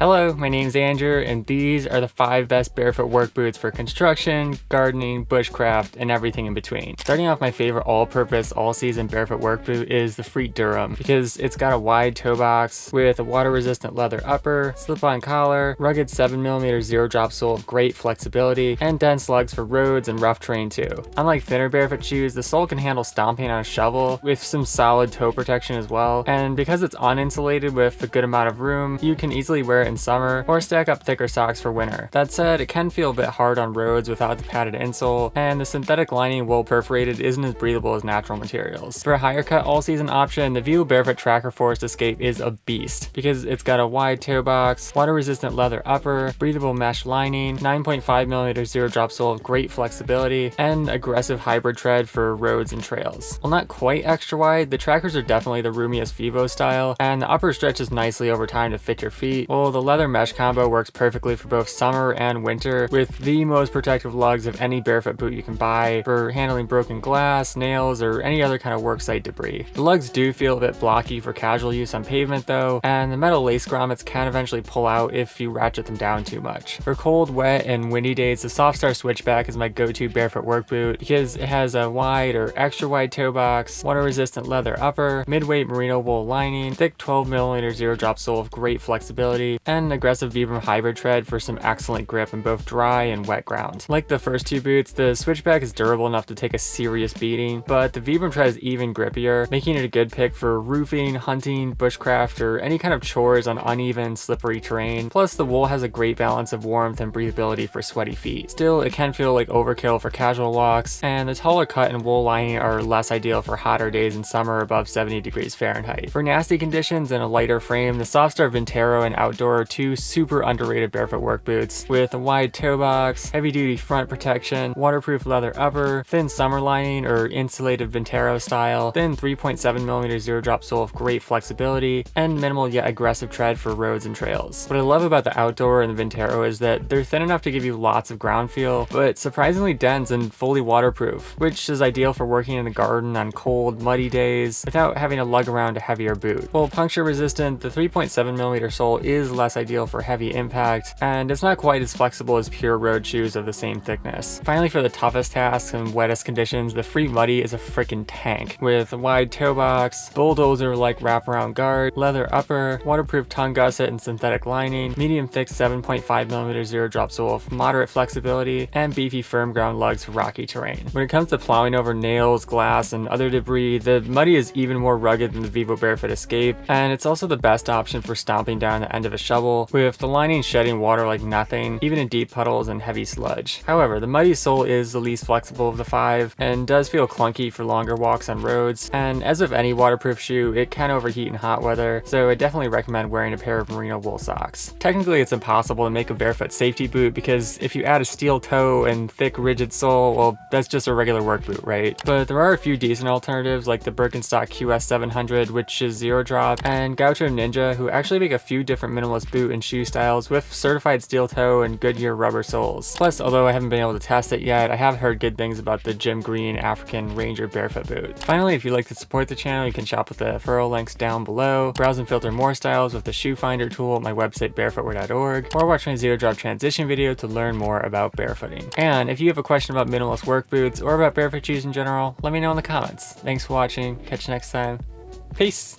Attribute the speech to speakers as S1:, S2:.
S1: Hello, my name's Andrew, and these are the 5 best barefoot work boots for construction, gardening, bushcraft, and everything in between. Starting off, my favorite all-purpose, all-season barefoot work boot is the Freet Durham, because it's got a wide toe box with a water-resistant leather upper, slip-on collar, rugged 7mm zero-drop sole with great flexibility, and dense lugs for roads and rough terrain too. Unlike thinner barefoot shoes, the sole can handle stomping on a shovel with some solid toe protection as well, and because it's uninsulated with a good amount of room, you can easily wear it in summer or stack up thicker socks for winter. That said, it can feel a bit hard on roads without the padded insole, and the synthetic lining wool perforated isn't as breathable as natural materials. For a higher cut all-season option, the Vivobarefoot Tracker Forest Escape is a beast because it's got a wide toe box, water-resistant leather upper, breathable mesh lining, 9.5mm zero-drop sole with great flexibility, and aggressive hybrid tread for roads and trails. While not quite extra wide, the trackers are definitely the roomiest Vivo style, and the upper stretches nicely over time to fit your feet, while the leather mesh combo works perfectly for both summer and winter with the most protective lugs of any barefoot boot you can buy for handling broken glass, nails, or any other kind of worksite debris. The lugs do feel a bit blocky for casual use on pavement though, and the metal lace grommets can eventually pull out if you ratchet them down too much. For cold, wet, and windy days, the Softstar Switchback is my go-to barefoot work boot because it has a wide or extra wide toe box, water-resistant leather upper, mid-weight merino wool lining, thick 12mm zero-drop sole with great flexibility, and aggressive Vibram hybrid tread for some excellent grip in both dry and wet ground. Like the first two boots, the Switchback is durable enough to take a serious beating, but the Vibram tread is even grippier, making it a good pick for roofing, hunting, bushcraft, or any kind of chores on uneven, slippery terrain. Plus, the wool has a great balance of warmth and breathability for sweaty feet. Still, it can feel like overkill for casual walks, and the taller cut and wool lining are less ideal for hotter days in summer above 70 degrees Fahrenheit. For nasty conditions and a lighter frame, the Softstar Vintero and Outdoor are two super underrated barefoot work boots with a wide toe box, heavy-duty front protection, waterproof leather upper, thin summer lining or insulated Vintero style, thin 3.7mm zero-drop sole with great flexibility, and minimal yet aggressive tread for roads and trails. What I love about the Outdoor and the Vintero is that they're thin enough to give you lots of ground feel, but surprisingly dense and fully waterproof, which is ideal for working in the garden on cold, muddy days without having to lug around a heavier boot. While puncture resistant, the 3.7mm sole is less ideal for heavy impact, and it's not quite as flexible as pure road shoes of the same thickness. Finally, for the toughest tasks and wettest conditions, the Freet Mudee is a freaking tank with a wide toe box, bulldozer-like wraparound guard, leather upper, waterproof tongue gusset and synthetic lining, medium thick 7.5mm zero-drop sole with moderate flexibility, and beefy firm ground lugs for rocky terrain. When it comes to plowing over nails, glass, and other debris, the Mudee is even more rugged than the Vivobarefoot Escape, and it's also the best option for stomping down the end of a shovel, with the lining shedding water like nothing, even in deep puddles and heavy sludge. However, the Mudee sole is the least flexible of the 5, and does feel clunky for longer walks on roads, and as with any waterproof shoe, it can overheat in hot weather, so I definitely recommend wearing a pair of merino wool socks. Technically, it's impossible to make a barefoot safety boot because if you add a steel toe and thick rigid sole, well, that's just a regular work boot, right? But there are a few decent alternatives like the Birkenstock QS700, which is zero drop, and Gaucho Ninja, who actually make a few different minimalist boot and shoe styles with certified steel toe and Goodyear rubber soles. Plus, although I haven't been able to test it yet, I have heard good things about the Jim Green African Ranger barefoot boot. Finally, if you'd like to support the channel, you can shop with the referral links down below, browse and filter more styles with the shoe finder tool at my website barefootwear.org, or watch my zero drop transition video to learn more about barefooting. And if you have a question about minimalist work boots or about barefoot shoes in general, let me know in the comments. Thanks for watching, catch you next time, peace!